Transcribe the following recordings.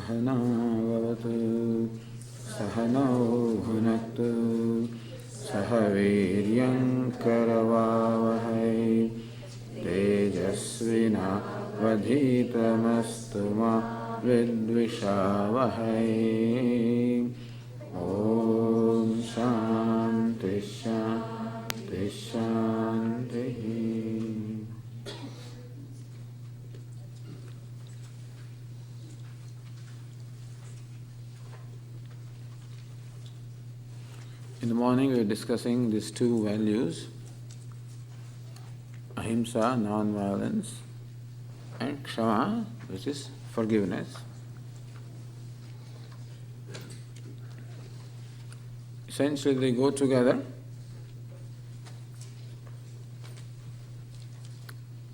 Sahana Vavatu Sahano Bhunaktu Sahaviryam Karavavahai Tejasvina Vadhitamastu ma Vidvishavahai. Om Shanti Shanti Shanti. In the morning we were discussing these two values, ahimsa, non-violence, and kshama, which is forgiveness. Essentially they go together.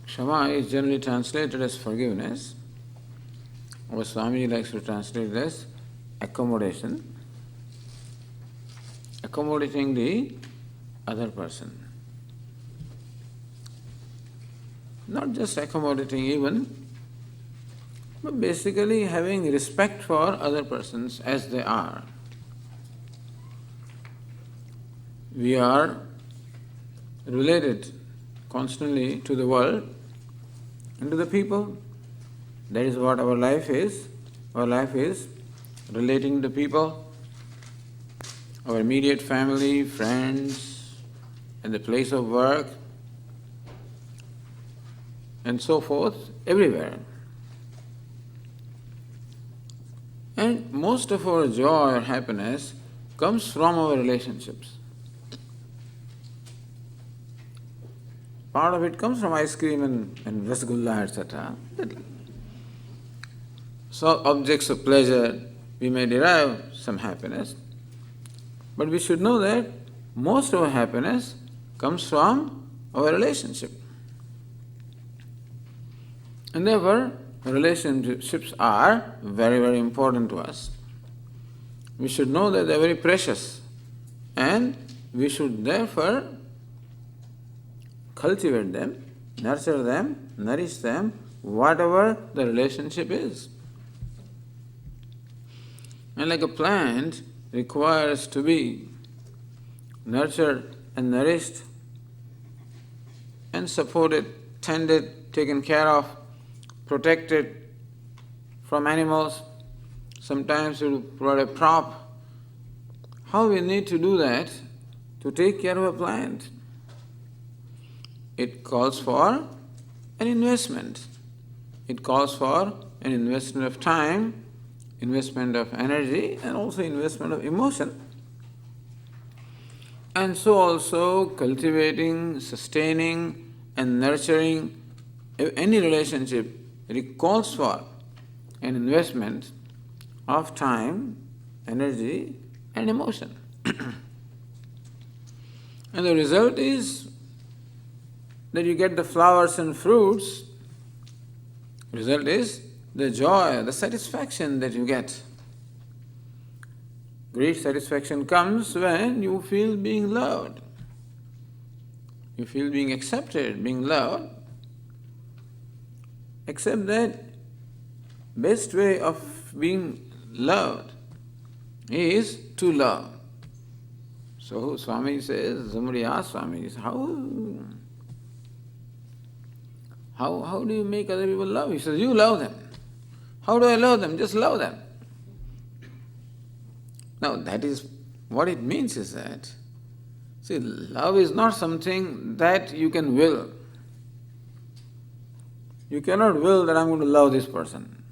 Kshama is generally translated as forgiveness. Our Swami likes to translate it as accommodation. Accommodating the other person. Not just accommodating even, but basically having respect for other persons as they are. We are related constantly to the world and to the people. That is what our life is. Our life is relating to people, our immediate family, friends, at the place of work, and so forth, everywhere. And most of our joy or happiness comes from our relationships. Part of it comes from ice cream and rasgulla, etc. So objects of pleasure, we may derive some happiness. But we should know that most of our happiness comes from our relationship. And therefore, relationships are very, very important to us. We should know that they are very precious. And we should therefore cultivate them, nurture them, nourish them, whatever the relationship is. And like a plant requires to be nurtured and nourished and supported, tended, taken care of, protected from animals. Sometimes we provide a prop. How we need to do that to take care of a plant? It calls for an investment. It calls for an investment of time, investment of energy, and also investment of emotion. And so also cultivating, sustaining and nurturing any relationship calls for an investment of time, energy and emotion. And the result is that you get the flowers and fruits. The result is the joy, the satisfaction that you get. Great satisfaction comes when you feel being loved. You feel being accepted, being loved. Except that best way of being loved is to love. So Swami says, somebody asked Swami, how do you make other people love? He says, you love them. How do I love them? Just love them. Now that is, what it means is that, see, love is not something that you can will. You cannot will that I'm going to love this person.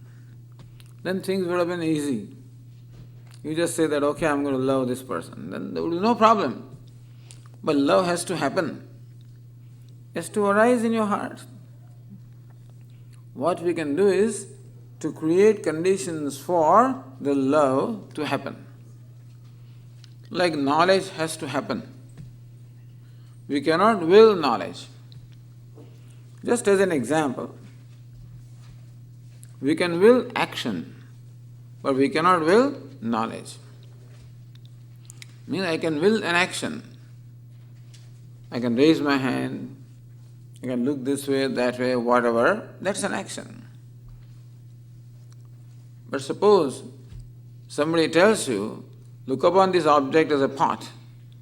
Then things would have been easy. You just say that, okay, I'm going to love this person. Then there would be no problem. But love has to happen. It has to arise in your heart. What we can do is to create conditions for the love to happen. Like knowledge has to happen. We cannot will knowledge. Just as an example, we can will action, but we cannot will knowledge. Means I can will an action. I can raise my hand, I can look this way, that way, whatever, that's an action. But I cannot will knowledge. I can will an action. I can raise my hand, I can look this way, that way, whatever, that's an action. You can look this way, that way, whatever, that's an action. Means I can will an action. I can raise my hand, I can look this way, that way, whatever, that's an action. But suppose somebody tells you, look upon this object as a pot.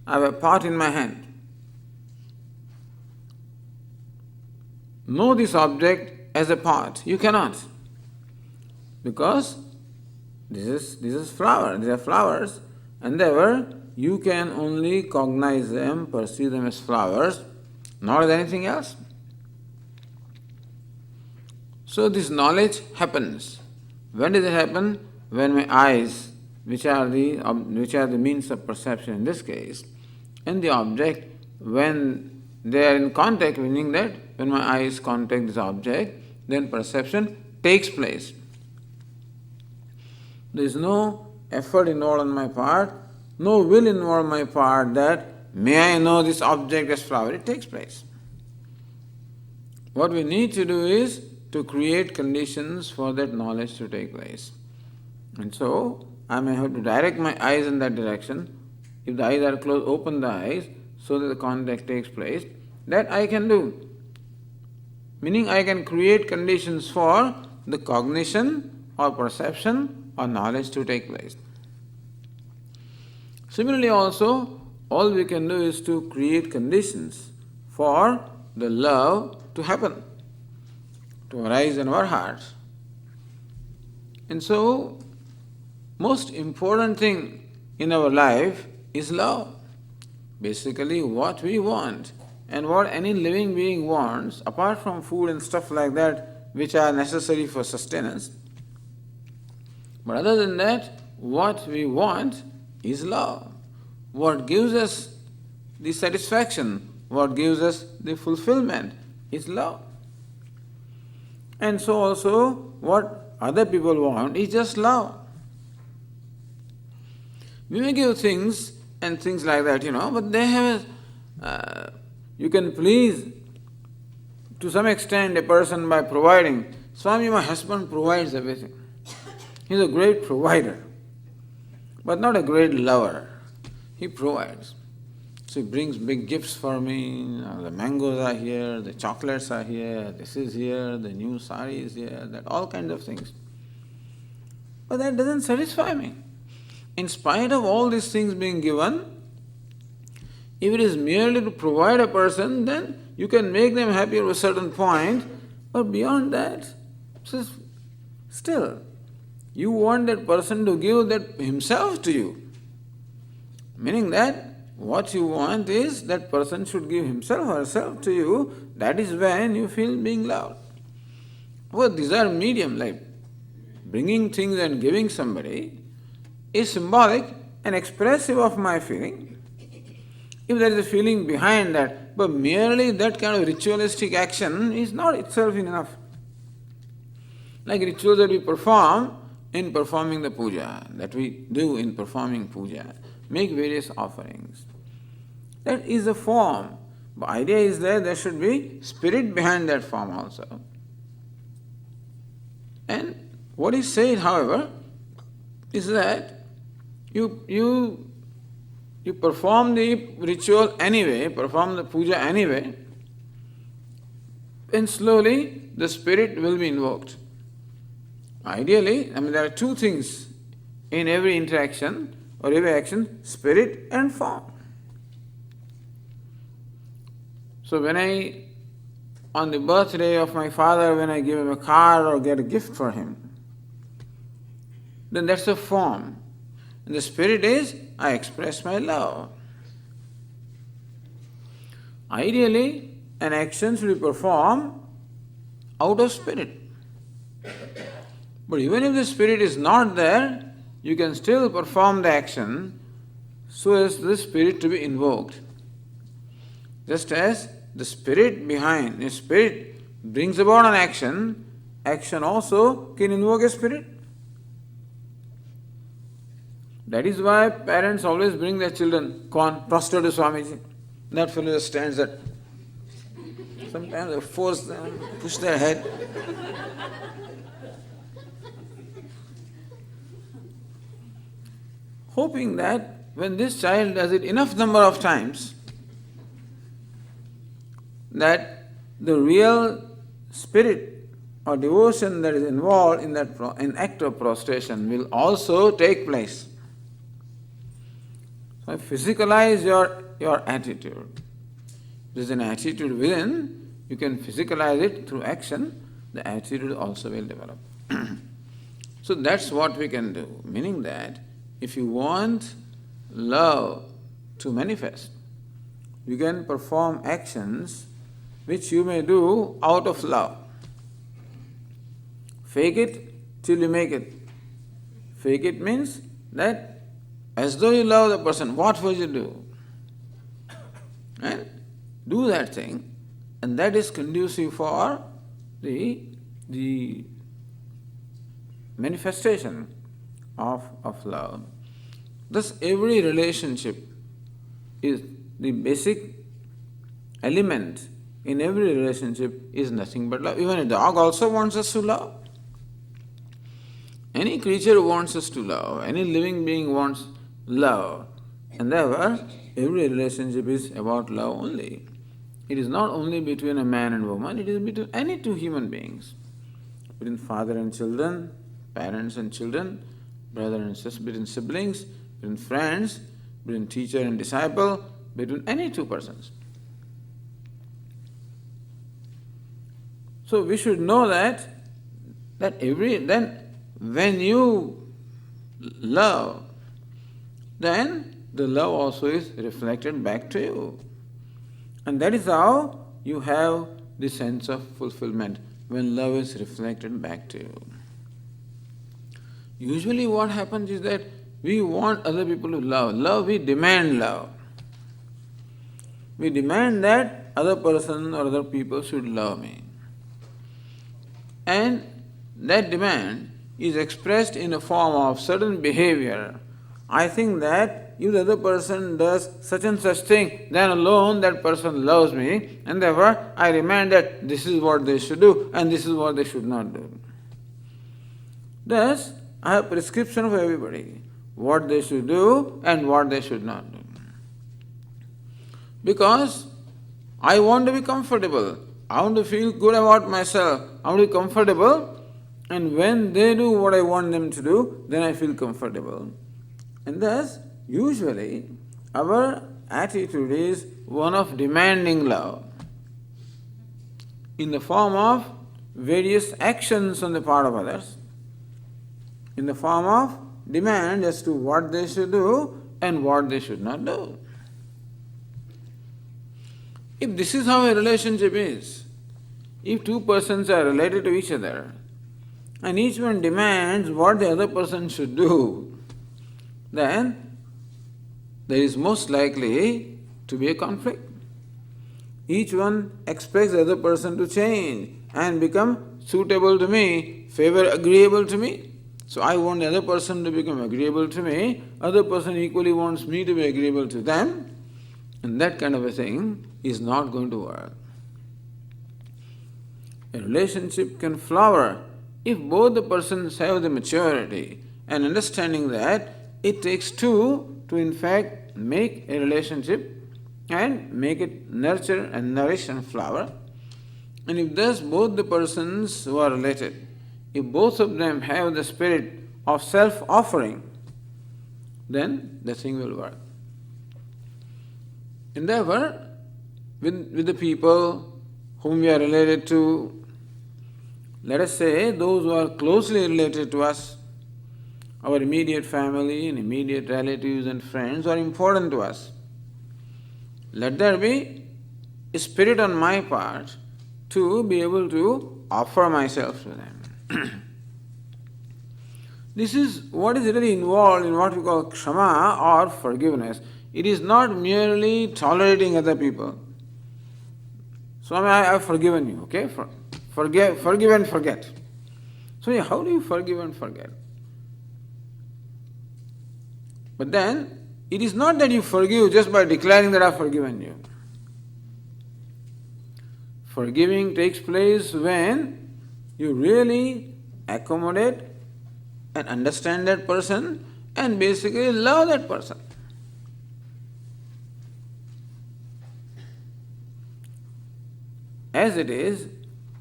I have a pot in my hand. Know this object as a pot. You cannot. Because this is flower. These are flowers. And therefore, you can only cognize them, perceive them as flowers, not as anything else. So this knowledge happens. When does it happen? When my eyes, which are the means of perception in this case, and the object, when they are in contact, meaning that when my eyes contact this object, then perception takes place. There is no effort involved on my part, no will involved on my part that may I know this object as flower. It takes place. What we need to do is to create conditions for that knowledge to take place. And so, I may have to direct my eyes in that direction. If the eyes are closed, open the eyes so that the contact takes place. That I can do. Meaning I can create conditions for the cognition or perception or knowledge to take place. Similarly also, all we can do is to create conditions for the love to happen, to arise in our hearts. And so, most important thing in our life is love. Basically, what we want and what any living being wants, apart from food and stuff like that, which are necessary for sustenance. But other than that, what we want is love. What gives us the satisfaction, what gives us the fulfillment is love. And so also, what other people want is just love. We may give things and things like that, but they have you can please to some extent a person by providing. Swami, my husband provides everything. He's a great provider, but not a great lover. He provides. So he brings big gifts for me. The mangoes are here, the chocolates are here, this is here, the new sari is here, that all kinds of things. But that doesn't satisfy me. In spite of all these things being given, if it is merely to provide a person, then you can make them happy at a certain point, but beyond that, still, you want that person to give that himself to you. Meaning that what you want is that person should give himself or herself to you. That is when you feel being loved. Well, these are medium, like bringing things and giving somebody is symbolic and expressive of my feeling. If there is a feeling behind that, but merely that kind of ritualistic action is not itself enough. Like rituals that we perform in performing the puja, that we do in performing puja, make various offerings. That is a form. The idea is that there should be spirit behind that form also. And what is said, however, is that you perform the ritual anyway, perform the puja anyway, and slowly the spirit will be invoked. Ideally, there are two things in every interaction or every action, spirit and form. So when on the birthday of my father, when I give him a card or get a gift for him, then that's a form. And the spirit is, I express my love. Ideally, an action should be performed out of spirit. But even if the spirit is not there, you can still perform the action so as the spirit to be invoked. Just as the spirit brings about an action, action also can invoke a spirit. That is why parents always bring their children, "Come, prostrate to Swamiji." That fellow just stands there. Sometimes they force them, push their head. Hoping that when this child does it enough number of times, that the real spirit or devotion that is involved in that in act of prostration will also take place. So physicalize your attitude. There is an attitude within, you can physicalize it through action, the attitude also will develop. So that's what we can do, meaning that if you want love to manifest, you can perform actions which you may do out of love. Fake it till you make it. Fake it means that as though you love the person, what will you do? And do that thing, and that is conducive for the manifestation of love. Thus every relationship is the basic element in every relationship is nothing but love. Even a dog also wants us to love. Any creature wants us to love. Any living being wants love. And therefore, every relationship is about love only. It is not only between a man and woman, it is between any two human beings. Between father and children, parents and children, brother and sister, between siblings, between friends, between teacher and disciple, between any two persons. So we should know that then when you love, then the love also is reflected back to you. And that is how you have the sense of fulfillment, when love is reflected back to you. Usually what happens is that we want other people to love. Love, we demand love. We demand that other person or other people should love me. And that demand is expressed in a form of certain behavior. I think that if the other person does such and such thing, then alone that person loves me, and therefore I demand that this is what they should do and this is what they should not do. Thus, I have prescription for everybody, what they should do and what they should not do. Because I want to be comfortable, I want to feel good about myself, I want to be comfortable, and when they do what I want them to do, then I feel comfortable. And thus, usually, our attitude is one of demanding love in the form of various actions on the part of others, in the form of demand as to what they should do and what they should not do. If this is how a relationship is, if two persons are related to each other, and each one demands what the other person should do, then there is most likely to be a conflict. Each one expects the other person to change and become suitable to me, agreeable to me. So I want the other person to become agreeable to me, other person equally wants me to be agreeable to them, and that kind of a thing is not going to work. A relationship can flower if both the persons have the maturity and understanding that it takes two to in fact make a relationship and make it nurture and nourish and flower. And if thus both the persons who are related, if both of them have the spirit of self-offering, then the thing will work. And therefore, with the people whom we are related to, let us say those who are closely related to us, our immediate family and immediate relatives and friends are important to us. Let there be a spirit on my part to be able to offer myself to them. This is what is really involved in what we call kshama or forgiveness. It is not merely tolerating other people. Swami, I have forgiven you, okay? Forgive and forget. So how do you forgive and forget? But then, it is not that you forgive just by declaring that I have forgiven you. Forgiving takes place when you really accommodate and understand that person and basically love that person. As it is,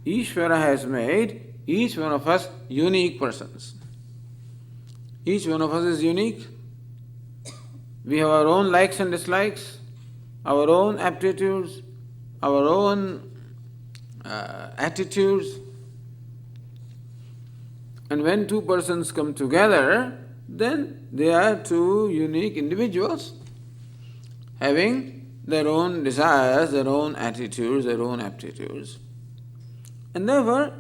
Ishvara has made each one of us unique persons. Each one of us is unique. We have our own likes and dislikes, our own aptitudes, our own attitudes. And when two persons come together, then they are two unique individuals having their own desires, their own attitudes, their own aptitudes. And therefore,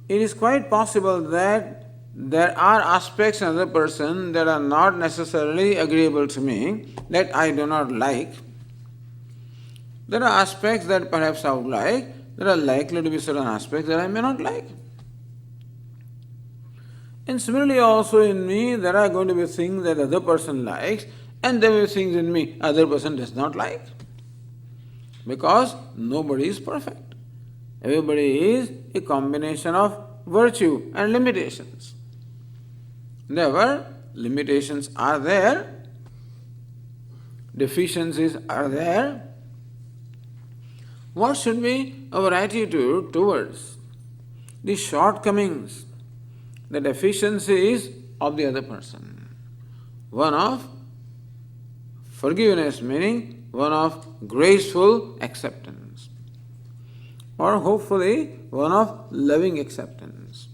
it is quite possible that there are aspects in another person that are not necessarily agreeable to me, that I do not like. There are aspects that perhaps I would like. There are likely to be certain aspects that I may not like. And similarly also in me, there are going to be things that other person likes, and there will be things in me other person does not like. Because nobody is perfect. Everybody is a combination of virtue and limitations. Therefore, limitations are there, deficiencies are there. What should be our attitude towards the shortcomings, the deficiencies of the other person? One of forgiveness, meaning one of graceful acceptance, or hopefully one of loving acceptance.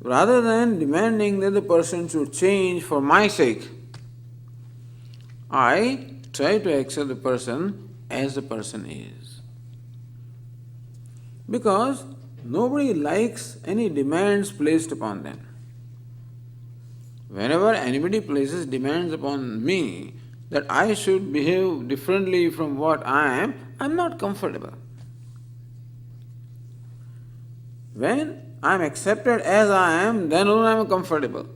Rather than demanding that the person should change for my sake, I try to accept the person as the person is. Because nobody likes any demands placed upon them. Whenever anybody places demands upon me that I should behave differently from what I am, I'm not comfortable. When I am accepted as I am, then only I am comfortable.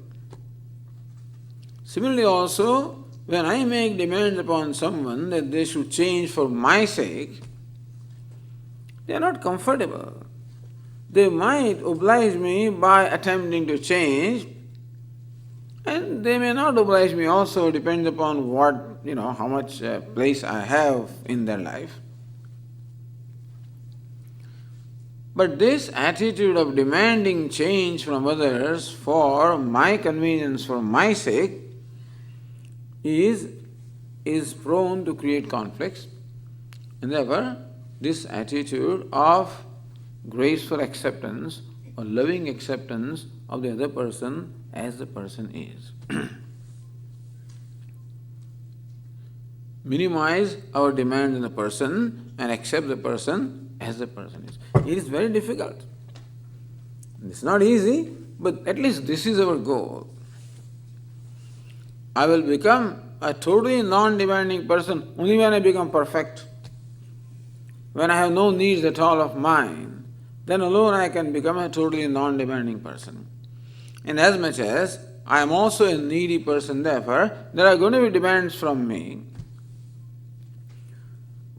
Similarly also, when I make demands upon someone that they should change for my sake, they are not comfortable. They might oblige me by attempting to change, and they may not oblige me also, depends upon what, how much place I have in their life. But this attitude of demanding change from others for my convenience, for my sake, is prone to create conflicts. And therefore, this attitude of graceful acceptance or loving acceptance of the other person as the person is. Minimize our demands on the person and accept the person as the person is. It is very difficult. It's not easy, but at least this is our goal. I will become a totally non-demanding person only when I become perfect. When I have no needs at all of mine, then alone I can become a totally non-demanding person. And as much as I am also a needy person, therefore, there are going to be demands from me.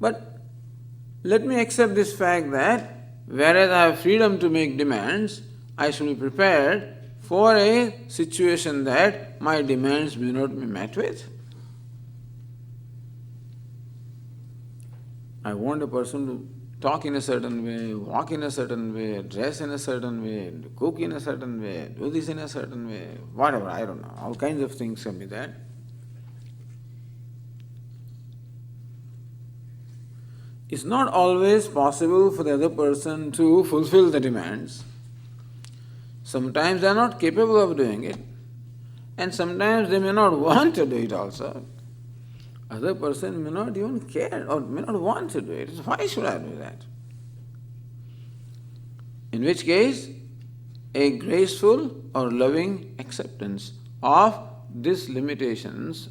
But let me accept this fact that whereas I have freedom to make demands, I should be prepared for a situation that my demands may not be met with. I want a person to talk in a certain way, walk in a certain way, dress in a certain way, cook in a certain way, do this in a certain way, whatever, I don't know. All kinds of things can be there. It's not always possible for the other person to fulfill the demands. Sometimes they are not capable of doing it, and sometimes they may not want to do it also. Other person may not even care or may not want to do it. Why should I do that? In which case, a graceful or loving acceptance of these limitations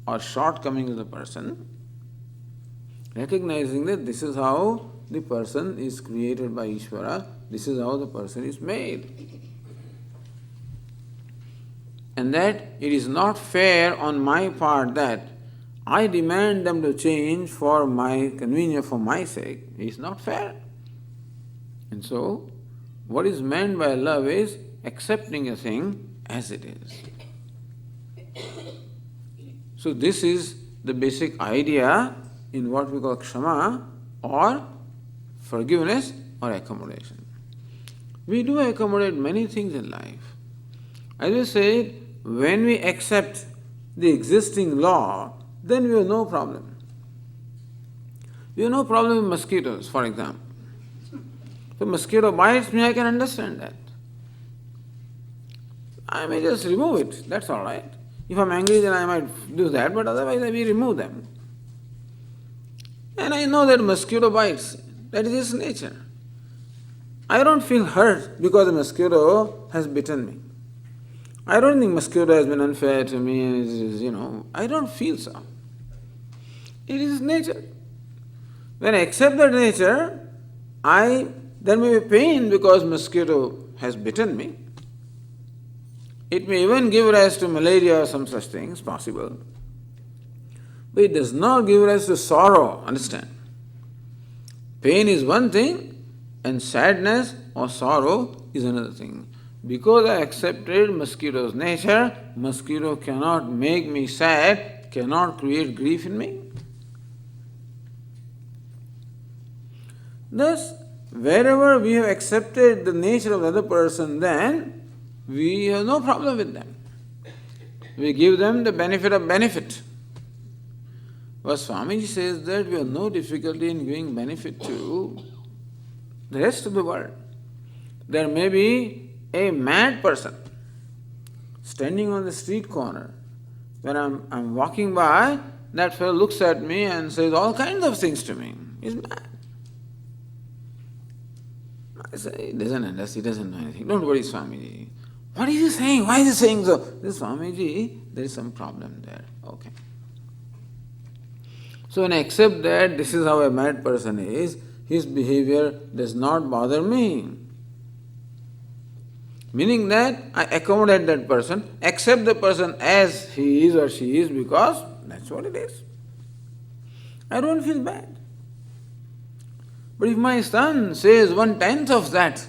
or shortcomings of the person, recognizing that this is how the person is created by Ishvara, this is how the person is made. And that it is not fair on my part that I demand them to change for my convenience, for my sake. It is not fair. And so, what is meant by love is accepting a thing as it is. So this is the basic idea in what we call Kshama, or forgiveness or accommodation. We do accommodate many things in life. As we said, when we accept the existing law, then we have no problem. We have no problem with mosquitoes, for example. If a mosquito bites me, I can understand that. I may just remove it, that's all right. If I'm angry, then I might do that, but otherwise we remove them. And I know that mosquito bites, that is its nature. I don't feel hurt because a mosquito has bitten me. I don't think mosquito has been unfair to me and I don't feel so. It is nature. When I accept that nature, there may be pain because mosquito has bitten me. It may even give rise to malaria or some such things, possible. But it does not give rise to sorrow, understand? Pain is one thing and sadness or sorrow is another thing. Because I accepted mosquito's nature, mosquito cannot make me sad, cannot create grief in me. Thus, wherever we have accepted the nature of the other person, then we have no problem with them. We give them the benefit of benefit. But Swamiji says that we have no difficulty in giving benefit to the rest of the world. There may be a mad person standing on the street corner. When I'm walking by, that fellow looks at me and says all kinds of things to me. He's mad. I say, he doesn't understand, he doesn't know anything. Don't worry, Swamiji. What is he saying? Why is he saying so? This Swamiji, there is some problem there. Okay. So when I accept that this is how a mad person is, his behavior does not bother me. Meaning that I accommodate that person, accept the person as he is or she is because that's what it is. I don't feel bad. But if my son says 1/10 of that,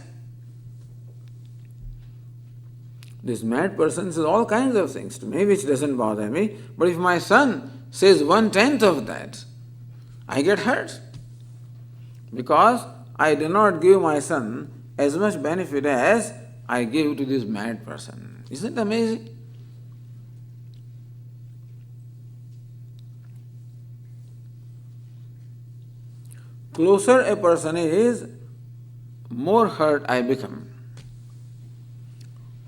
this mad person says all kinds of things to me which doesn't bother me, but if my son says 1/10 of that, I get hurt. Because I do not give my son as much benefit as I give to this mad person. Isn't it amazing? Closer a person is, more hurt I become.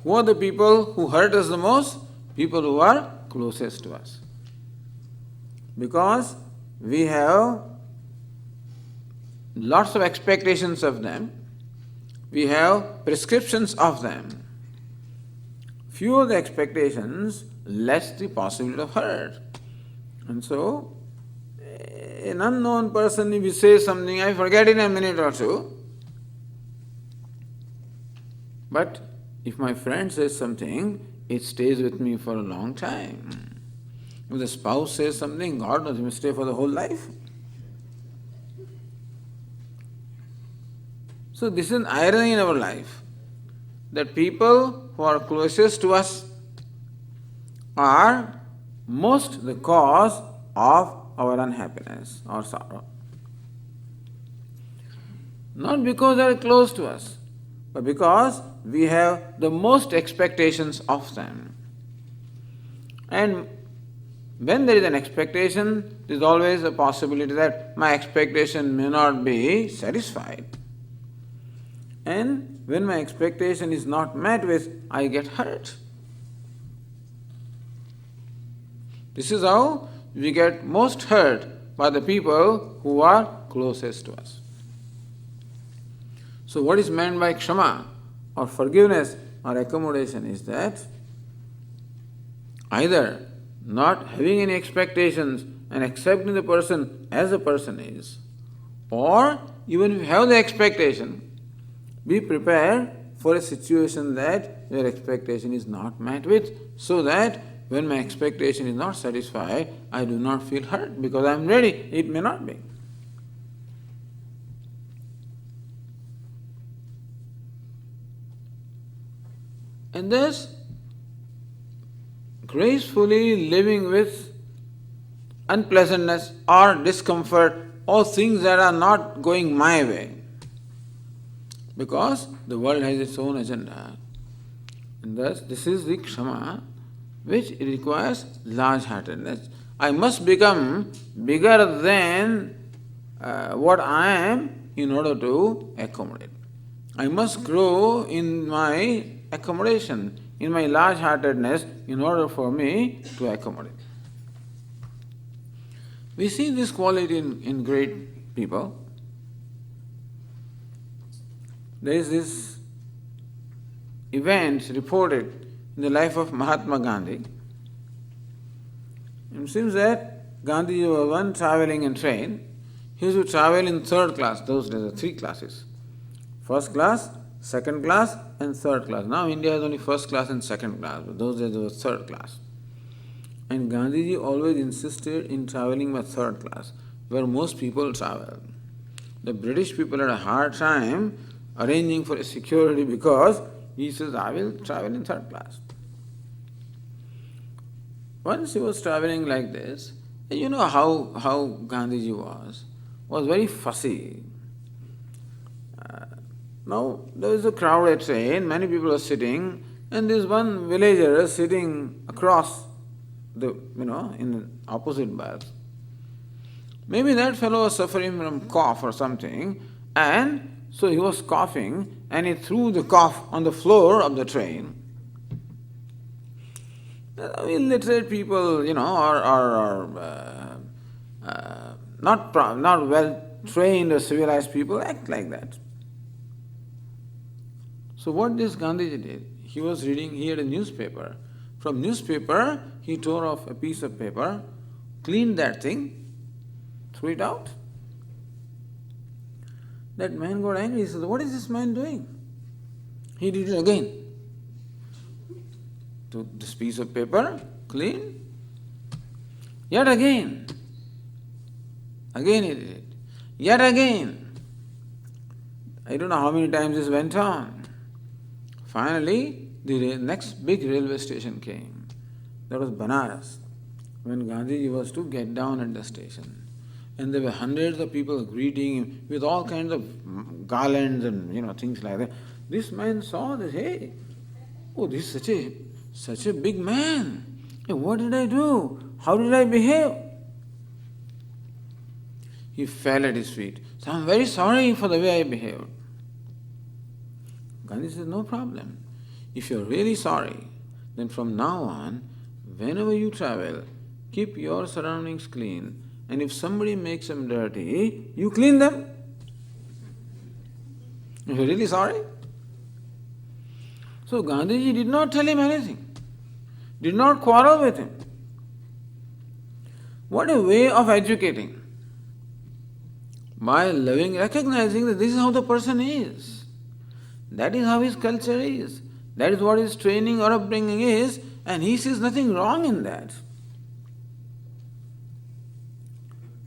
Who are the people who hurt us the most? People who are closest to us. Because we have lots of expectations of them, we have prescriptions of them. Fewer the expectations, less the possibility of hurt. And so, an unknown person, if he says something, I forget in a minute or two. But if my friend says something, it stays with me for a long time. If the spouse says something, God knows, it may stay for the whole life. So this is an irony in our life, that people who are closest to us are most the cause of our unhappiness or sorrow. Not because they are close to us, but because we have the most expectations of them. And when there is an expectation, there is always a possibility that my expectation may not be satisfied. And when my expectation is not met with, I get hurt. This is how we get most hurt by the people who are closest to us. So what is meant by kshama or forgiveness or accommodation is that either not having any expectations and accepting the person as the person is, or even if you have the expectation, be prepared for a situation that your expectation is not met with, so that when my expectation is not satisfied, I do not feel hurt because I am ready. It may not be. And thus, gracefully living with unpleasantness or discomfort or things that are not going my way. Because the world has its own agenda. And thus, this is the Kshama, which requires large-heartedness. I must become bigger than what I am in order to accommodate. I must grow in my accommodation, in my large-heartedness, in order for me to accommodate. We see this quality in great people. There is this event reported in the life of Mahatma Gandhi. It seems that Gandhi was once traveling in train. He used to travel in third class. Those days there were three classes. First class, second class and third class. Now India has only first class and second class, but those days there was third class. And Gandhiji always insisted in traveling by third class, where most people travel. The British people had a hard time arranging for security because he says, I will travel in third class. Once he was traveling like this, and you know how Gandhiji was very fussy. Now there is a crowded train, many people are sitting, and this one villager sitting across in the opposite berth. Maybe that fellow was suffering from cough or something, and so he was coughing, and he threw the cough on the floor of the train. Illiterate people, or not well trained or civilized people act like that. So what this Gandhiji did, he had a newspaper. From newspaper, he tore off a piece of paper, cleaned that thing, threw it out. That man got angry. He said, what is this man doing? He did it again. Took this piece of paper, cleaned, yet again. Again he did it. Yet again. I don't know how many times this went on. Finally, the next big railway station came. That was Banaras, when Gandhiji was to get down at the station. And there were hundreds of people greeting him with all kinds of garlands and things like that. This man saw this, hey, this is such a big man. Hey, what did I do? How did I behave? He fell at his feet. So I'm very sorry for the way I behaved. Gandhi says, no problem. If you're really sorry, then from now on, whenever you travel, keep your surroundings clean, and if somebody makes them dirty, you clean them. If you're really sorry. So Gandhiji did not tell him anything, did not quarrel with him. What a way of educating. By recognizing that this is how the person is. That is how his culture is. That is what his training or upbringing is, and he sees nothing wrong in that.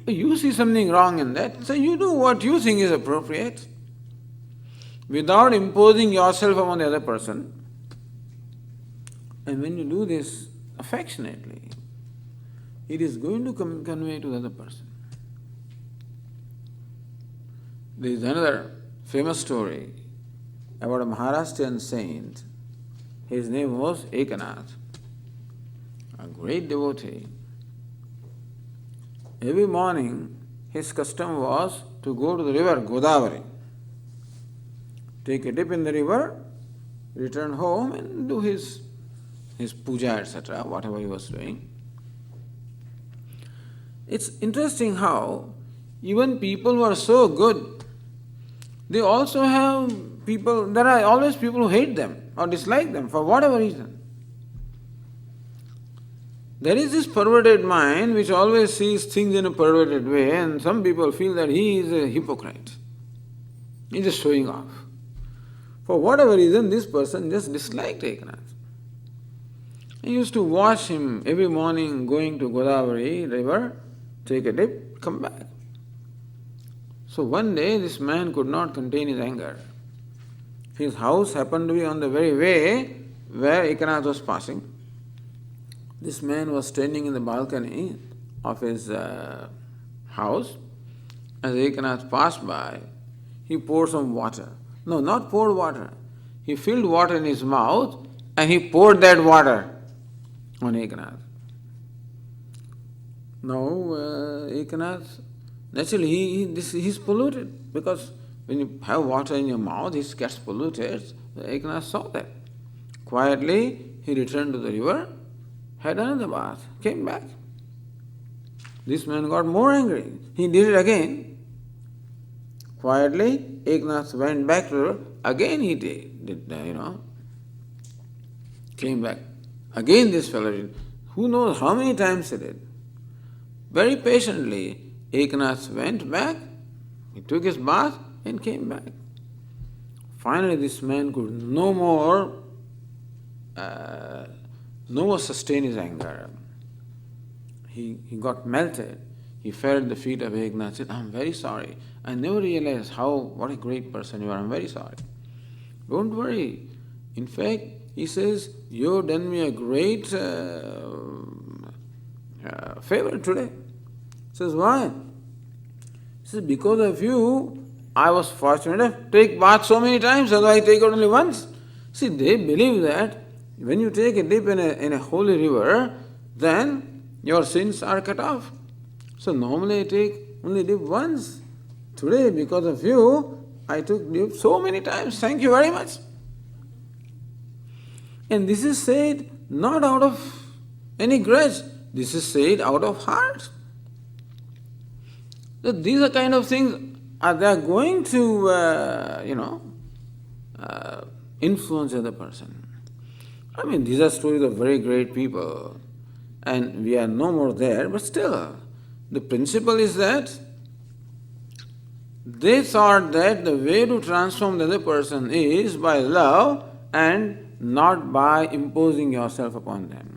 You see something wrong in that, so you do what you think is appropriate, without imposing yourself upon the other person. And when you do this affectionately, it is going to convey to the other person. There is another famous story about a Maharashtrian saint. His name was Ekanath, a great devotee. Every morning his custom was to go to the river Godavari, take a dip in the river, return home and do his puja, etc., whatever he was doing. It's interesting how even people who are so good, they also have people, there are always people who hate them or dislike them for whatever reason. There is this perverted mind which always sees things in a perverted way, and some people feel that he is a hypocrite. He is just showing off. For whatever reason, this person just disliked Ekanath. He used to watch him every morning going to Godavari river, take a dip, come back. So one day this man could not contain his anger. His house happened to be on the very way where Ekanath was passing. This man was standing in the balcony of his house, As Ekanath passed by, he poured some water. No, not poured water. He filled water in his mouth and he poured that water on Ekanath. Now, Ekanath, naturally, he's polluted because when you have water in your mouth, it gets polluted. Ekanath saw that. Quietly, he returned to the river, had another bath, came back. This man got more angry. He did it again. Quietly, Eknath went back to her. Again he did, came back. Again this fellow did. Who knows how many times he did. Very patiently, Eknath went back, he took his bath and came back. Finally, this man could no more sustain his anger. He got melted. He fell at the feet of Eknath and said, I'm very sorry. I never realized what a great person you are. I'm very sorry. Don't worry. In fact, he says, you've done me a great favor today. He says, why? He says, because of you, I was fortunate enough to take bath so many times, otherwise I take it only once. See, they believe that when you take a dip in a holy river, then your sins are cut off. So normally I only dip once. Today, because of you, I took dip so many times. Thank you very much. And this is said not out of any grudge. This is said out of heart. So these are kind of things they are going to, influence the other person. I mean, these are stories of very great people. And we are no more there, but still, the principle is that they thought that the way to transform the other person is by love and not by imposing yourself upon them.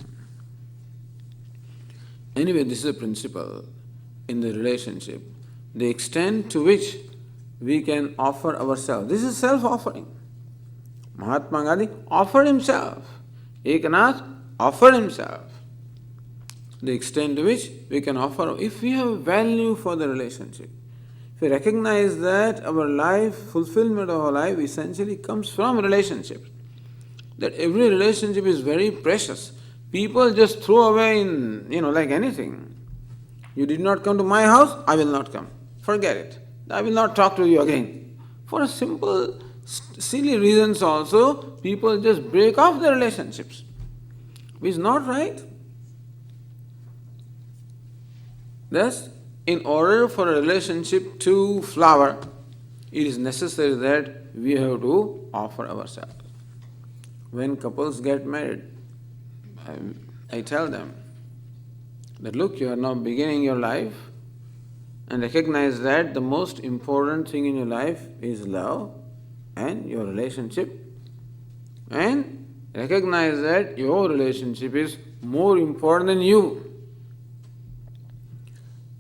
Anyway, this is a principle in the relationship. The extent to which we can offer ourselves. This is self-offering. Mahatma Gandhi offered himself. Ekanath offered himself. The extent to which we can offer, if we have value for the relationship, if we recognize that our life, fulfillment of our life essentially comes from relationships, that every relationship is very precious. People just throw away like anything. You did not come to my house, I will not come. Forget it. I will not talk to you again. For a simple, silly reasons also, people just break off their relationships, which is not right. Thus, in order for a relationship to flower, it is necessary that we have to offer ourselves. When couples get married, I tell them that look, you are now beginning your life and recognize that the most important thing in your life is love and your relationship, and recognize that your relationship is more important than you.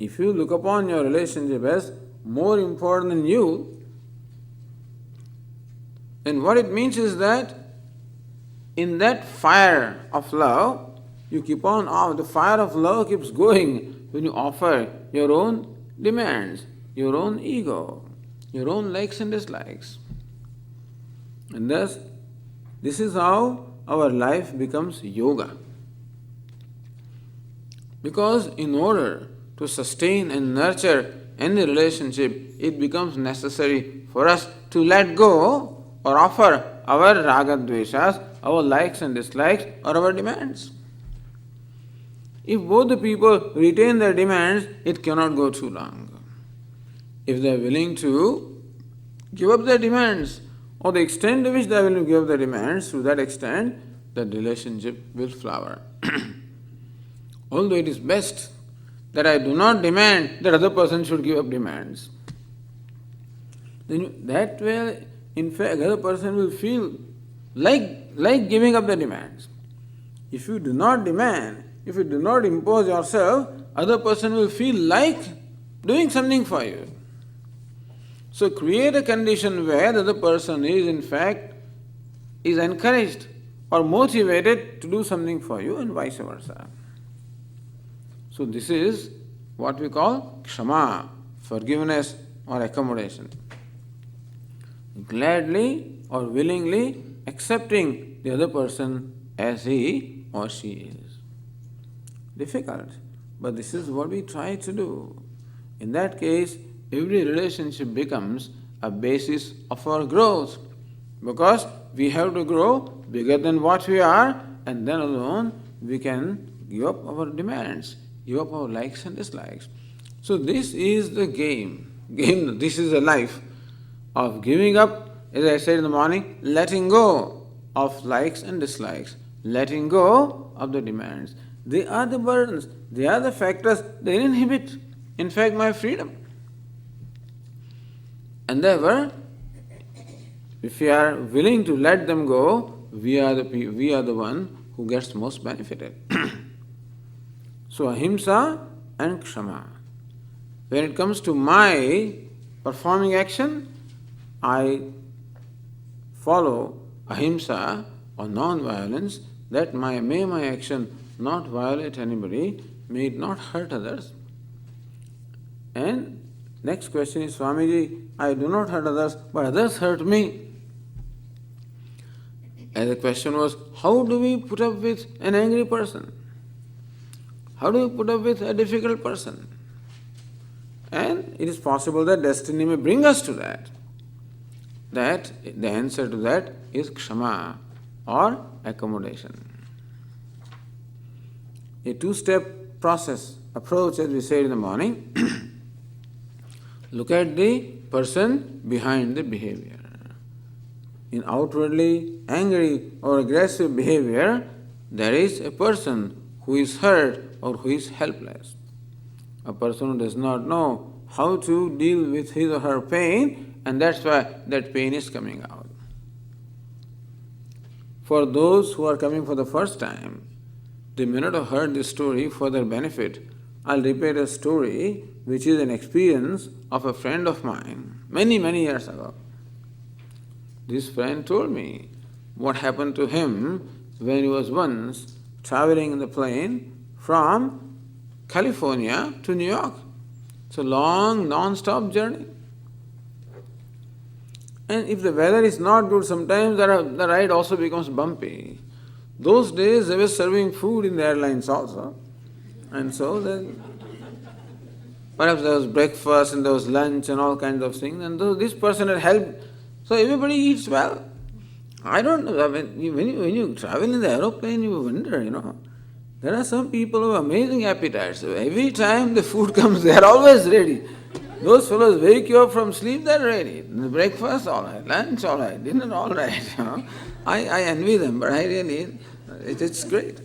If you look upon your relationship as more important than you, then what it means is that in that fire of love, you keep on, the fire of love keeps going when you offer your own demands, your own ego, your own likes and dislikes. And thus, this is how our life becomes yoga. Because in order to sustain and nurture any relationship, it becomes necessary for us to let go or offer our raga dveshas, our likes and dislikes, or our demands. If both the people retain their demands, it cannot go too long. If they are willing to give up their demands, or the extent to which they are willing to give up their demands, to that extent, the relationship will flower. Although it is best that I do not demand that other person should give up demands, then that way, in fact, the other person will feel like giving up the demands. If you do not demand, if you do not impose yourself, other person will feel like doing something for you. So create a condition where the other person is in fact encouraged or motivated to do something for you, and vice versa. So this is what we call kshama, forgiveness or accommodation. Gladly or willingly accepting the other person as he or she is. Difficult, but this is what we try to do. In that case, every relationship becomes a basis of our growth, because we have to grow bigger than what we are, and then alone we can give up our demands, give up our likes and dislikes. So this is the game. This is the life of giving up, as I said in the morning, letting go of likes and dislikes, letting go of the demands. They are the burdens, they are the factors that inhibit, in fact, my freedom. And therefore, if we are willing to let them go, we are the one who gets most benefited. So ahimsa and kshama. When it comes to my performing action, I follow ahimsa or non-violence, that may my action not violate anybody, may it not hurt others. And next question is, Swamiji, I do not hurt others, but others hurt me. And the question was, how do we put up with an angry person? How do we put up with a difficult person? And it is possible that destiny may bring us to that. That the answer to that is kshama or accommodation. A two-step process, approach, as we said in the morning. Look at the person behind the behavior. In outwardly angry or aggressive behavior, there is a person who is hurt or who is helpless. A person who does not know how to deal with his or her pain, and that's why that pain is coming out. For those who are coming for the first time, they may not have heard this story for their benefit. I'll repeat a story which is an experience of a friend of mine many, many years ago. This friend told me what happened to him when he was once traveling in the plane from California to New York. It's a long, non-stop journey. And if the weather is not good, sometimes the ride also becomes bumpy. Those days they were serving food in the airlines also. And so then perhaps there was breakfast and there was lunch and all kinds of things. And this person had helped. So everybody eats well. I don't know, when you travel in the aeroplane, you wonder, there are some people who have amazing appetites. So every time the food comes, they are always ready. Those fellows wake you up from sleep, they're ready. The breakfast, all right. Lunch, all right. Dinner, all right. I envy them, but it's great.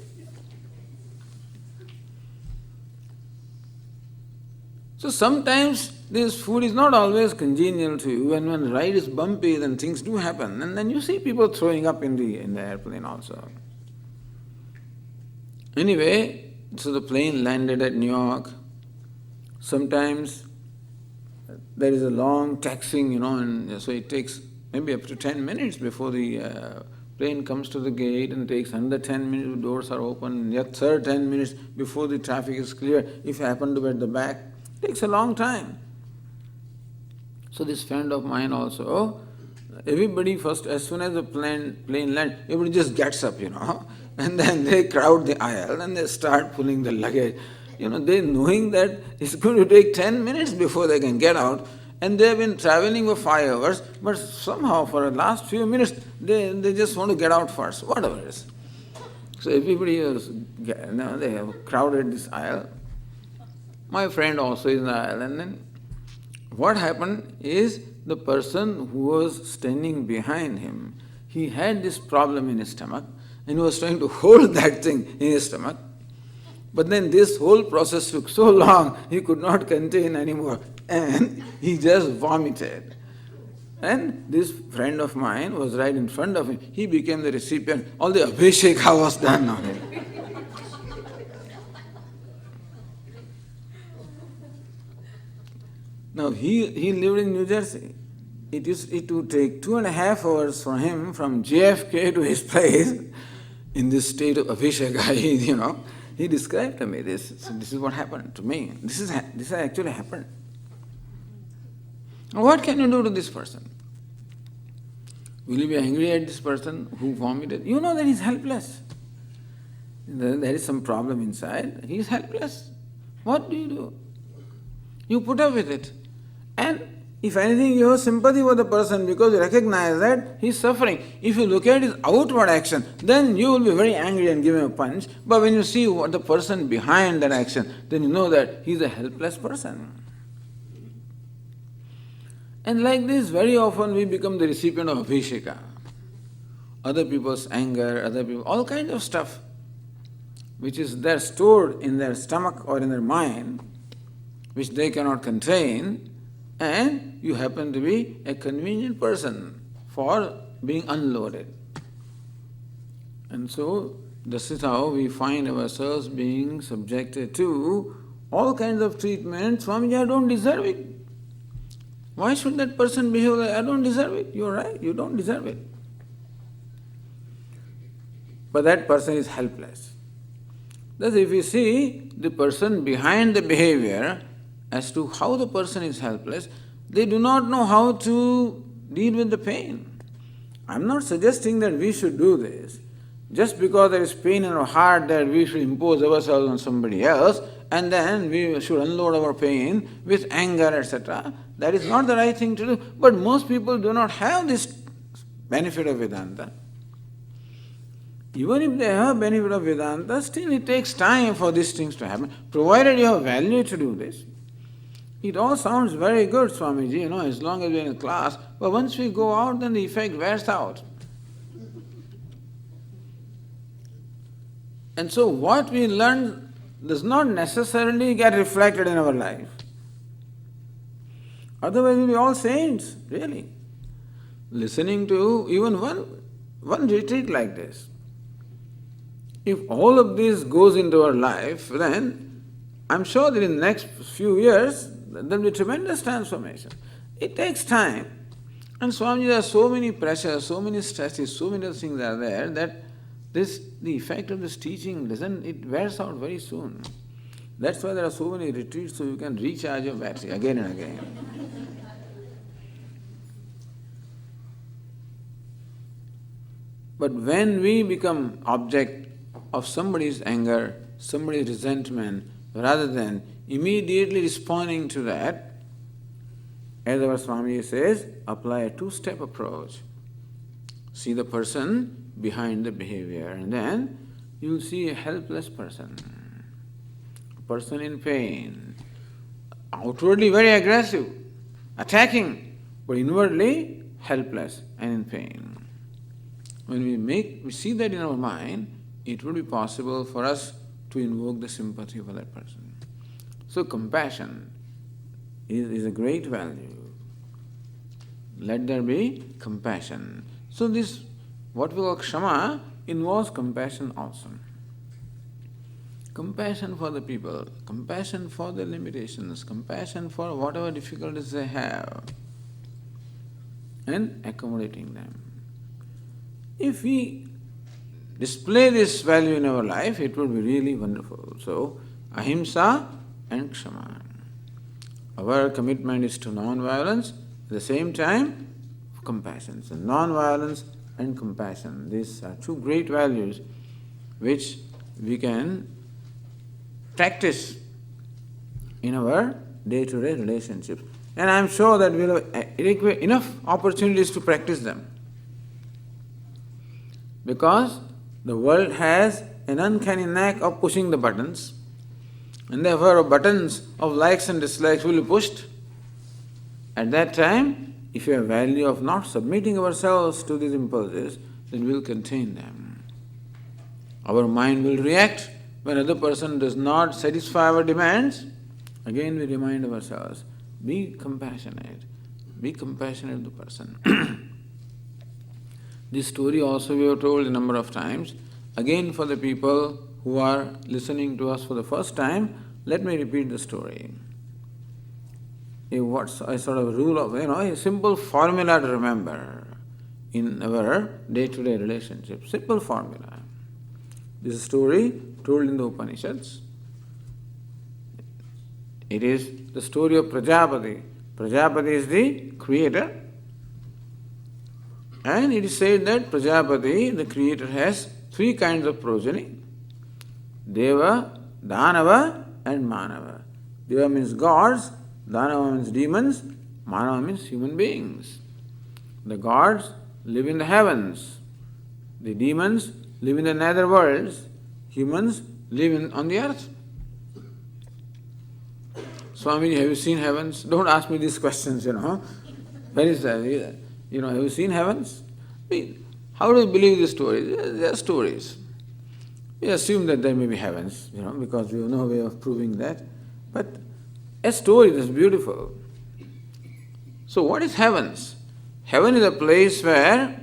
So sometimes this food is not always congenial to you, and when the ride is bumpy, then things do happen, and then you see people throwing up in the airplane also. Anyway, so the plane landed at New York. Sometimes there is a long taxiing, and so it takes maybe up to 10 minutes before the plane comes to the gate, and it takes another 10 minutes, the doors are open, and yet third 10 minutes before the traffic is clear, if you happen to be at the back. It takes a long time. So this friend of mine also, everybody first, as soon as the plane lands, everybody just gets up, and then they crowd the aisle and they start pulling the luggage. They knowing that it's going to take 10 minutes before they can get out, and they have been traveling for 5 hours, but somehow for the last few minutes, they just want to get out first, whatever it is. So everybody they have crowded this aisle. My friend also is in the aisle, and then what happened is the person who was standing behind him, he had this problem in his stomach, and he was trying to hold that thing in his stomach. But then this whole process took so long, he could not contain anymore, and he just vomited. And this friend of mine was right in front of him. He became the recipient. All the abhishek was done on him. Now he lived in New Jersey. It would take 2.5 hours for him from JFK to his place in this state of abhishek. He described to me this. So this is what happened to me. This actually happened. What can you do to this person? Will you be angry at this person who vomited? You know that he's helpless. There is some problem inside. He is helpless. What do? You put up with it. And if anything, you have sympathy for the person because you recognize that he is suffering. If you look at his outward action, then you will be very angry and give him a punch. But when you see what the person behind that action, then you know that he is a helpless person. And like this, very often we become the recipient of abhisheka. Other people's anger, all kinds of stuff, which is there stored in their stomach or in their mind, which they cannot contain, and you happen to be a convenient person for being unloaded. And so, this is how we find ourselves being subjected to all kinds of treatment. Swamiji, I don't deserve it. Why should that person behave like I don't deserve it? You're right, you don't deserve it. But that person is helpless. Thus, if you see the person behind the behavior as to how the person is helpless, they do not know how to deal with the pain. I'm not suggesting that we should do this. Just because there is pain in our heart that we should impose ourselves on somebody else and then we should unload our pain with anger, etc. That is not the right thing to do. But most people do not have this benefit of Vedanta. Even if they have benefit of Vedanta, still it takes time for these things to happen, provided you have value to do this. It all sounds very good, Swamiji, as long as we're in a class, but once we go out, then the effect wears out. And so what we learn does not necessarily get reflected in our life. Otherwise we'll be all saints, really. Listening to even one retreat like this. If all of this goes into our life, then I'm sure that in the next few years, there will be tremendous transformation. It takes time. And Swamiji, there are so many pressures, so many stresses, so many things are there that the effect of this teaching it wears out very soon. That's why there are so many retreats, so you can recharge your battery again and again. But when we become object of somebody's anger, somebody's resentment, rather than immediately responding to that, as our Swami says, apply a two-step approach. See the person behind the behavior, and then you will see a helpless person, a person in pain, outwardly very aggressive, attacking, but inwardly helpless and in pain. When we see that in our mind, it will be possible for us to invoke the sympathy for that person. So compassion is a great value. Let there be compassion. So this, what we call kshama, involves compassion also. Compassion for the people, compassion for their limitations, compassion for whatever difficulties they have, and accommodating them. If we display this value in our life, it would be really wonderful. So, ahimsa and kshama. Our commitment is to non-violence, at the same time, compassion. So, non-violence and compassion. These are two great values which we can practice in our day-to-day relationships. And I am sure that we will have enough opportunities to practice them. Because the world has an uncanny knack of pushing the buttons, and therefore buttons of likes and dislikes will be pushed. At that time, if we have value of not submitting ourselves to these impulses, then we will contain them. Our mind will react when another person does not satisfy our demands. Again we remind ourselves, be compassionate of the person. This story also we have told a number of times. Again, for the people who are listening to us for the first time, let me repeat the story. A sort of rule of, a simple formula to remember in our day-to-day relationship. Simple formula. This story told in the Upanishads. It is the story of Prajapati Prajapati is the creator. And it is said that Prajapati, the creator, has three kinds of progeny. Deva, Danava and Manava. Deva means gods, Danava means demons, Manava means human beings. The gods live in the heavens. The demons live in the nether worlds. Humans live on the earth. Swami, have you seen heavens? Don't ask me these questions, Where is that? Have you seen heavens? How do you believe these stories? They are stories. We assume that there may be heavens, because we have no way of proving that. But a story is beautiful. So what is heavens? Heaven is a place where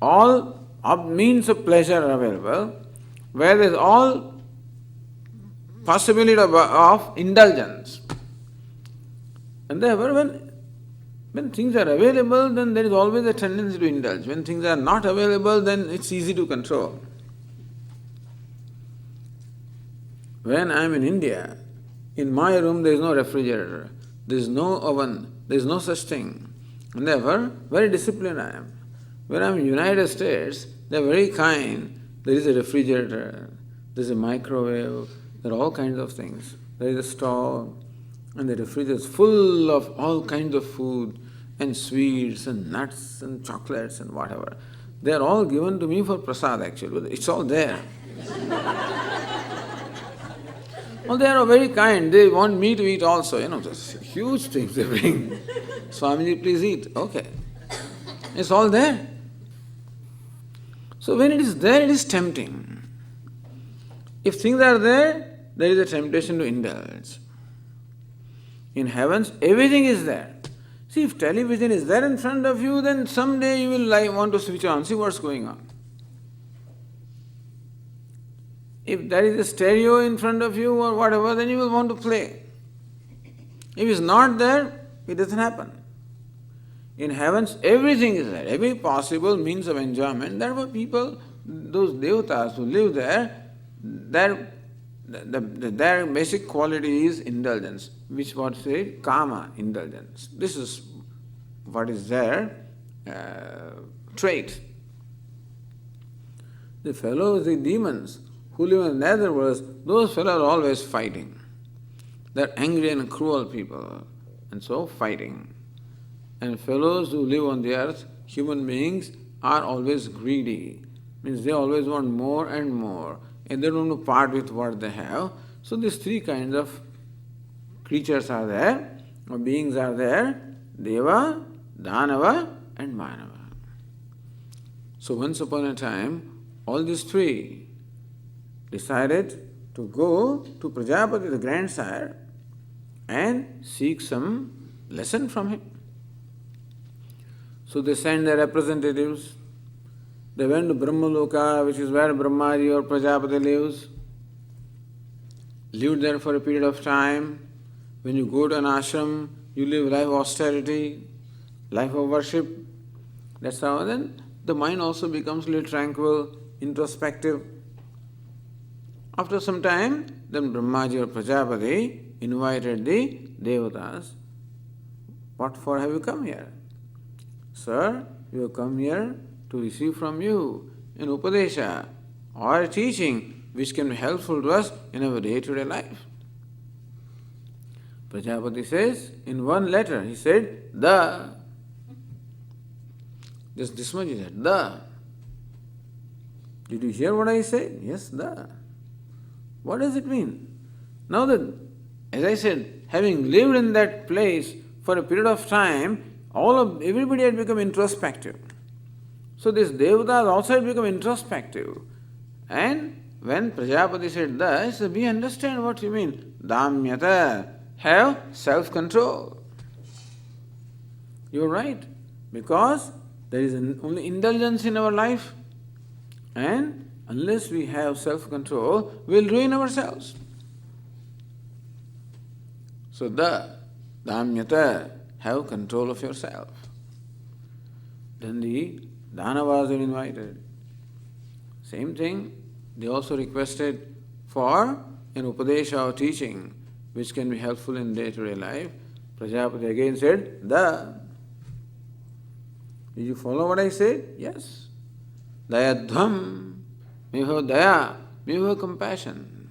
all means of pleasure are available, where there is all possibility of indulgence. And therefore, when things are available, then there is always a tendency to indulge. When things are not available, then it's easy to control. When I am in India, in my room there is no refrigerator, there is no oven, there is no such thing. And therefore, very disciplined I am. When I am in the United States, they are very kind. There is a refrigerator, there is a microwave, there are all kinds of things. There is a stove, and the refrigerator is full of all kinds of food, and sweets, and nuts, and chocolates, and whatever. They are all given to me for prasad actually, but it's all there. Well, they are very kind. They want me to eat also. There's huge things they bring. Swamiji, please eat. Okay. It's all there. So when it is there, it is tempting. If things are there, there is a temptation to indulge. In heavens, everything is there. See, if television is there in front of you, then someday you will want to switch on, see what's going on. If there is a stereo in front of you or whatever, then you will want to play. If it's not there, it doesn't happen. In heavens, everything is there, every possible means of enjoyment. Therefore, people, those devatas who live there, their basic quality is indulgence, which what say kama, indulgence. This is what is their trait. The fellows, the demons, who live in the nether worlds, those fellows are always fighting. They're angry and cruel people, and so fighting. And fellows who live on the earth, human beings, are always greedy. Means they always want more and more, and they don't want to part with what they have. So these three kinds of creatures are there, or beings are there, Deva, Danava and Manava. So once upon a time, all these three decided to go to Prajapati, the grandsire, and seek some lesson from him. So they sent their representatives. They went to Brahmaloka, which is where Brahmaji or Prajapati lives. Lived there for a period of time. When you go to an ashram, you live life of austerity, life of worship. That's how then the mind also becomes a little tranquil, introspective. After some time, then Brahmaji or Prajapati invited the devatas. What for have you come here? Sir, we have come here to receive from you an upadesha or a teaching which can be helpful to us in our day-to-day life. Prajapati says, in one letter, he said, the. Just this much he said, the. Did you hear what I said? Yes, the. What does it mean? Now that, as I said, having lived in that place for a period of time, everybody had become introspective. So this devatas also had become introspective. And when Prajapati said this, we understand what you mean. Damyata, have self-control. You're right, because there is only indulgence in our life, and unless we have self-control, we'll ruin ourselves. So damyata, have control of yourself. Then the Danavas were invited. Same thing, they also requested for an upadesha or teaching which can be helpful in day-to-day life. Prajapati again said, the. Did you follow what I said? Yes. Dayadhvam. May you have daya, may you have compassion.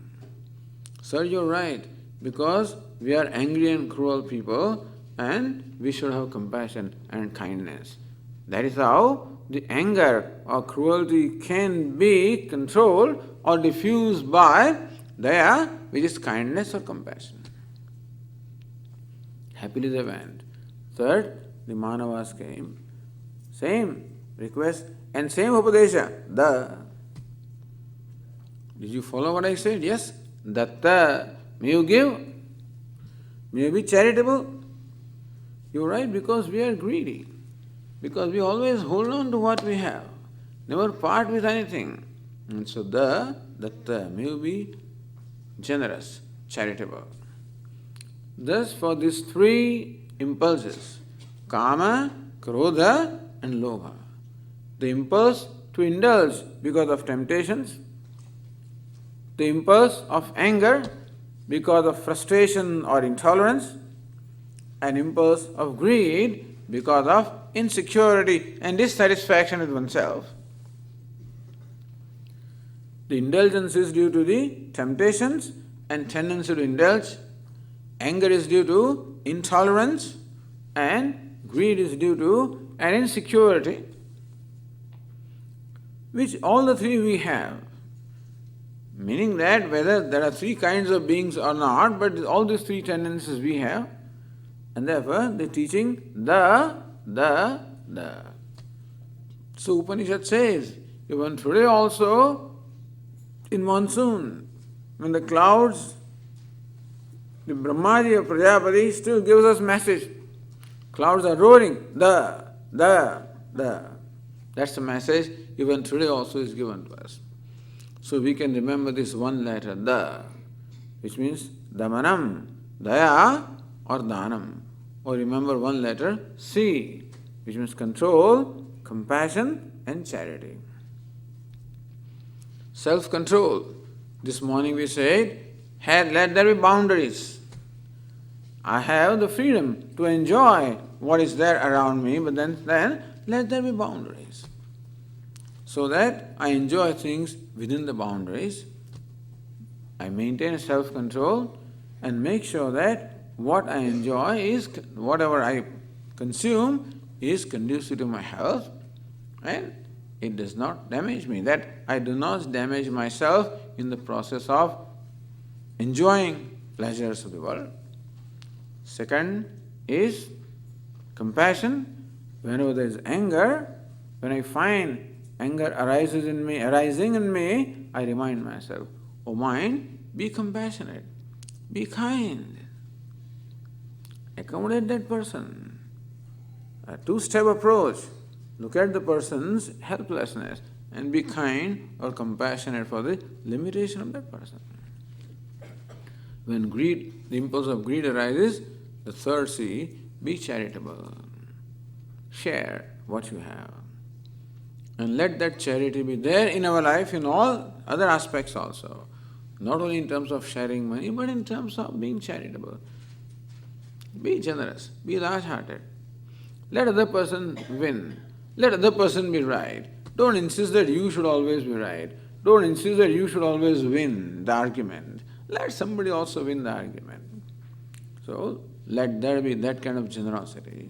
Sir, you're right, because we are angry and cruel people and we should have compassion and kindness. That is how the anger or cruelty can be controlled or diffused by daya, which is kindness or compassion. Happily they went. Third, the Manavas came. Same request and same upadesha. The. Did you follow what I said? Yes. Datta. May you give. May you be charitable. You're right, because we are greedy. Because we always hold on to what we have. Never part with anything. And so datta. May you be generous, charitable. Thus, for these three impulses, kama, krodha, and lobha, the impulse to indulge because of temptations, the impulse of anger because of frustration or intolerance, an impulse of greed because of insecurity and dissatisfaction with oneself. The indulgence is due to the temptations and tendency to indulge. Anger is due to intolerance and greed is due to an insecurity, which all the three we have. Meaning that whether there are three kinds of beings or not, but all these three tendencies we have, and therefore the teaching the. So Upanishad says, even today also in monsoon, when the clouds, the Brahmaji of Prajapati still gives us message. Clouds are roaring, the. That's the message even today also is given to us. So we can remember this one letter, the, which means damanam, daya or danam. Or remember one letter, C, which means control, compassion and charity. Self-control. This morning we said, let there be boundaries. I have the freedom to enjoy what is there around me, but then let there be boundaries. So that I enjoy things within the boundaries. I maintain self-control and make sure that what I enjoy is, whatever I consume is conducive to my health and it does not damage me. That I do not damage myself in the process of enjoying pleasures of the world. Second is compassion. Whenever there is anger, when I find anger arising in me, I remind myself, oh mind, be compassionate, be kind, accommodate that person. A two-step approach. Look at the person's helplessness and be kind or compassionate for the limitation of that person. When the impulse of greed arises, the third C, be charitable. Share what you have. And let that charity be there in our life in all other aspects also. Not only in terms of sharing money, but in terms of being charitable. Be generous, be large-hearted. Let other person win. Let other person be right. Don't insist that you should always be right. Don't insist that you should always win the argument. Let somebody also win the argument. So, let there be that kind of generosity.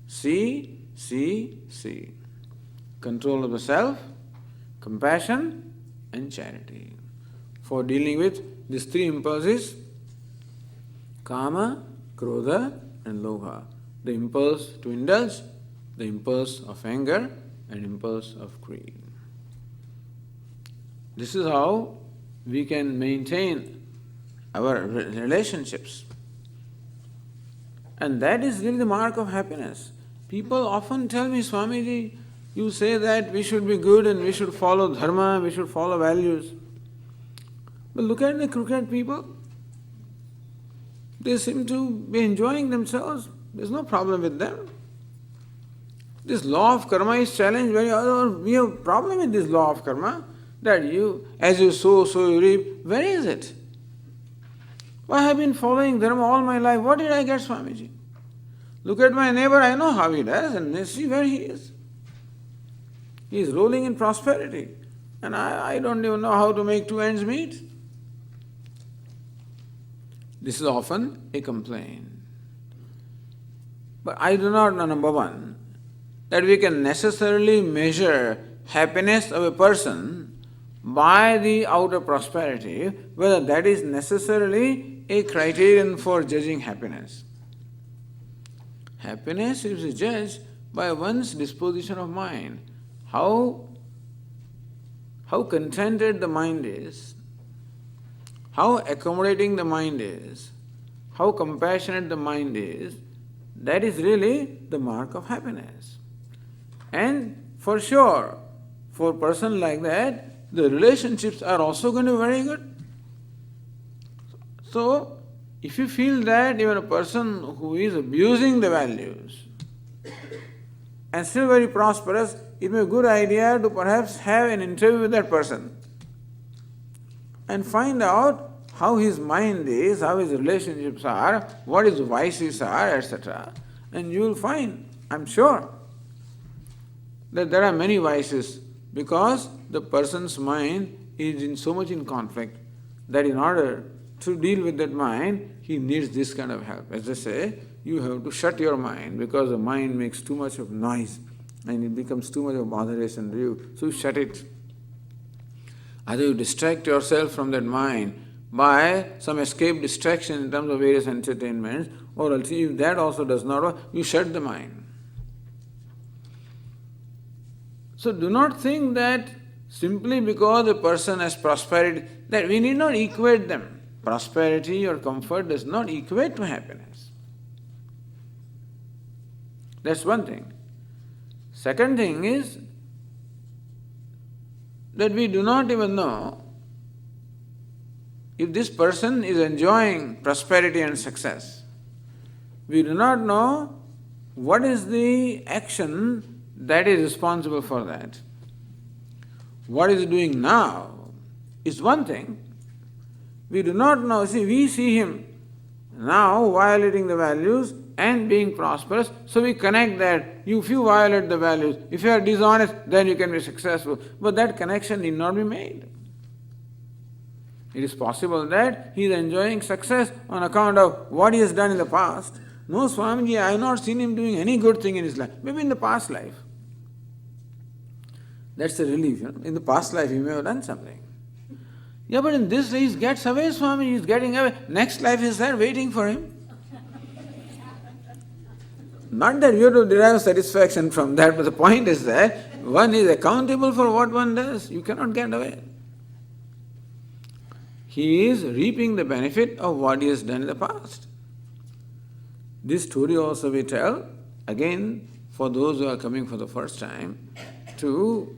C. Control of the self, compassion and charity. For dealing with these three impulses, kama, krodha and lobha. The impulse to indulge, the impulse of anger and impulse of greed. This is how we can maintain our relationships. And that is really the mark of happiness. People often tell me, Swamiji, you say that we should be good and we should follow dharma, we should follow values. But look at the crooked people. They seem to be enjoying themselves. There's no problem with them. This law of karma is challenged very often. We have a problem with this law of karma, that as you sow, so you reap. Where is it? Why I have been following Dharma all my life? What did I get, Swamiji? Look at my neighbor, I know how he does, and see where he is. He is rolling in prosperity, and I don't even know how to make two ends meet. This is often a complaint. But I do not know, number one, that we can necessarily measure happiness of a person by the outer prosperity, whether that is necessarily a criterion for judging happiness. Happiness is judged by one's disposition of mind. How contented the mind is, how accommodating the mind is, how compassionate the mind is, that is really the mark of happiness. And for sure, for a person like that, the relationships are also going to be very good. So, if you feel that even a person who is abusing the values and still very prosperous, it may be a good idea to perhaps have an interview with that person and find out how his mind is, how his relationships are, what his vices are, etc. And you will find, I'm sure, that there are many vices because the person's mind is in so much in conflict that in order to deal with that mind, he needs this kind of help. As they say, you have to shut your mind because the mind makes too much of noise and it becomes too much of botheration to you. So you shut it. Either you distract yourself from that mind by some escape distraction in terms of various entertainments, or else if that also does not work, you shut the mind. So do not think that simply because a person has prosperity, that we need not equate them. Prosperity or comfort does not equate to happiness. That's one thing. Second thing is that we do not even know if this person is enjoying prosperity and success. We do not know what is the action that is responsible for that. What is he doing now is one thing. We do not know. See, we see him now violating the values and being prosperous, so we connect that. If you violate the values, if you are dishonest, then you can be successful. But that connection need not be made. It is possible that he is enjoying success on account of what he has done in the past. No, Swamiji, I have not seen him doing any good thing in his life. Maybe in the past life. That's a relief. In the past life he may have done something. Yeah, but in this life he gets away, Swami, he is getting away. Next life is there waiting for him. Not that you have to derive satisfaction from that, but the point is that one is accountable for what one does. You cannot get away. He is reaping the benefit of what he has done in the past. This story also we tell, again, for those who are coming for the first time, to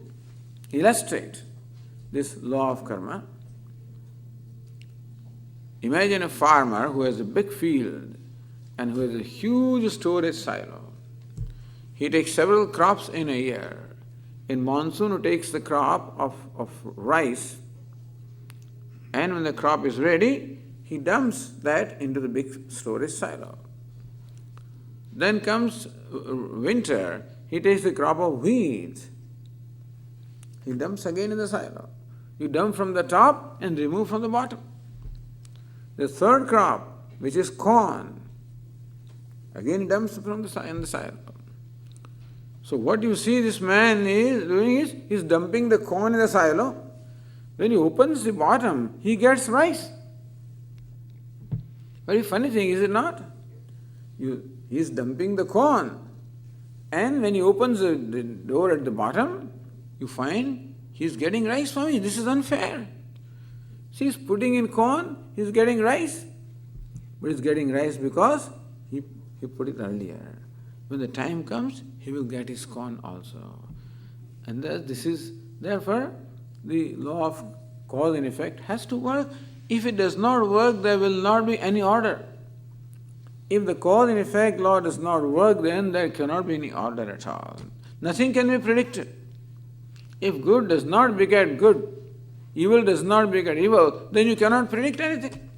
illustrate this law of karma. Imagine a farmer who has a big field and who has a huge storage silo. He takes several crops in a year. In monsoon, he takes the crop of rice, and when the crop is ready, he dumps that into the big storage silo. Then comes winter, he takes the crop of wheat. He dumps again in the silo. You dump from the top and remove from the bottom. The third crop, which is corn, again he dumps from the silo. So what you see this man is doing is, he is dumping the corn in the silo. When he opens the bottom, he gets rice. Very funny thing, is it not? He is dumping the corn. And when he opens the door at the bottom, you find he is getting rice from me. This is unfair. See, he is putting in corn, he is getting rice. But he is getting rice because he put it earlier. When the time comes, he will get his corn also. And this is, therefore, the law of cause and effect has to work. If it does not work, there will not be any order. If the cause and effect law does not work, then there cannot be any order at all. Nothing can be predicted. If good does not beget good, evil does not beget evil, then you cannot predict anything.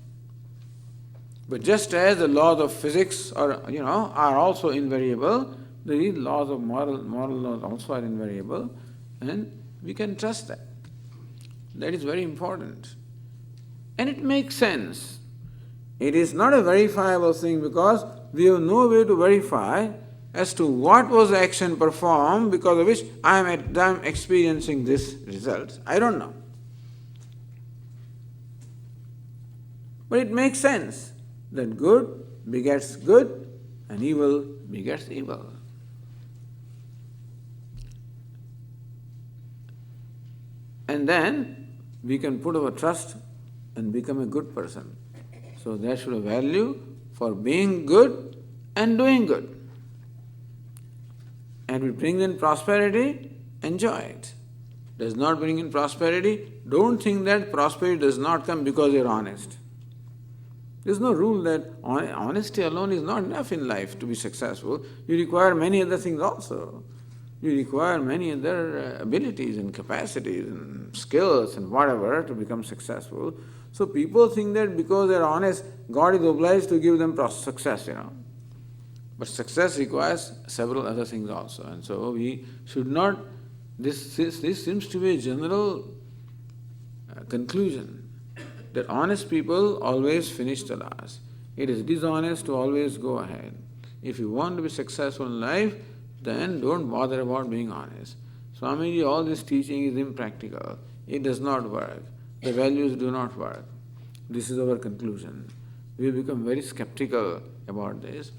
But just as the laws of physics are also invariable, the laws of moral laws also are invariable, and we can trust that. That is very important. And it makes sense. It is not a verifiable thing because we have no way to verify as to what was the action performed because of which I am experiencing this result. I don't know. But it makes sense that good begets good and evil begets evil. And then we can put our trust and become a good person. So there should be a value for being good and doing good. And it brings in prosperity, enjoy it. Does not bring in prosperity, don't think that prosperity does not come because you're honest. There's no rule that honesty alone is not enough in life to be successful. You require many other things also. You require many other abilities and capacities and skills and whatever to become successful. So people think that because they're honest, God is obliged to give them success, But success requires several other things also. And so we should not, this seems to be a general conclusion, that honest people always finish the last. It is dishonest to always go ahead. If you want to be successful in life, then don't bother about being honest. Swamiji, all this teaching is impractical. It does not work. The values do not work. This is our conclusion. We become very skeptical about this.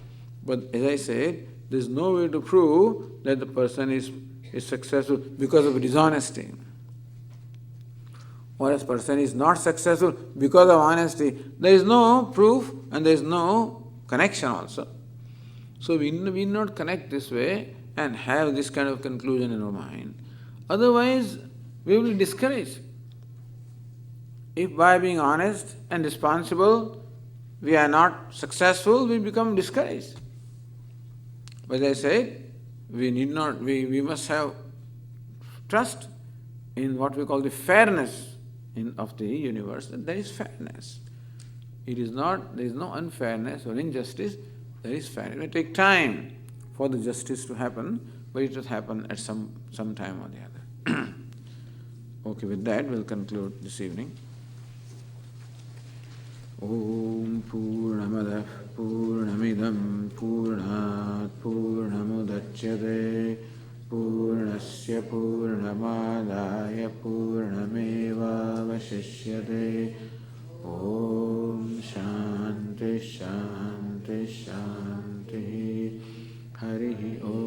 But as I said, there is no way to prove that the person is successful because of dishonesty. Or a person is not successful because of honesty. There is no proof and there is no connection also. So we need not connect this way and have this kind of conclusion in our mind. Otherwise, we will be discouraged. If by being honest and responsible, we are not successful, we become discouraged. But as I said, we must have trust in what we call the fairness of the universe, and there is fairness. There is no unfairness or injustice, there is fairness. It will take time for the justice to happen, but it will happen at some time or the other. Okay, with that we'll conclude this evening. Om Purnamadah Purnamidam Purnat Purnamudachyate Purnasya Purnamadaya Purnameva Vashishyate. Om Shanti Shanti Shanti. Harihi Om.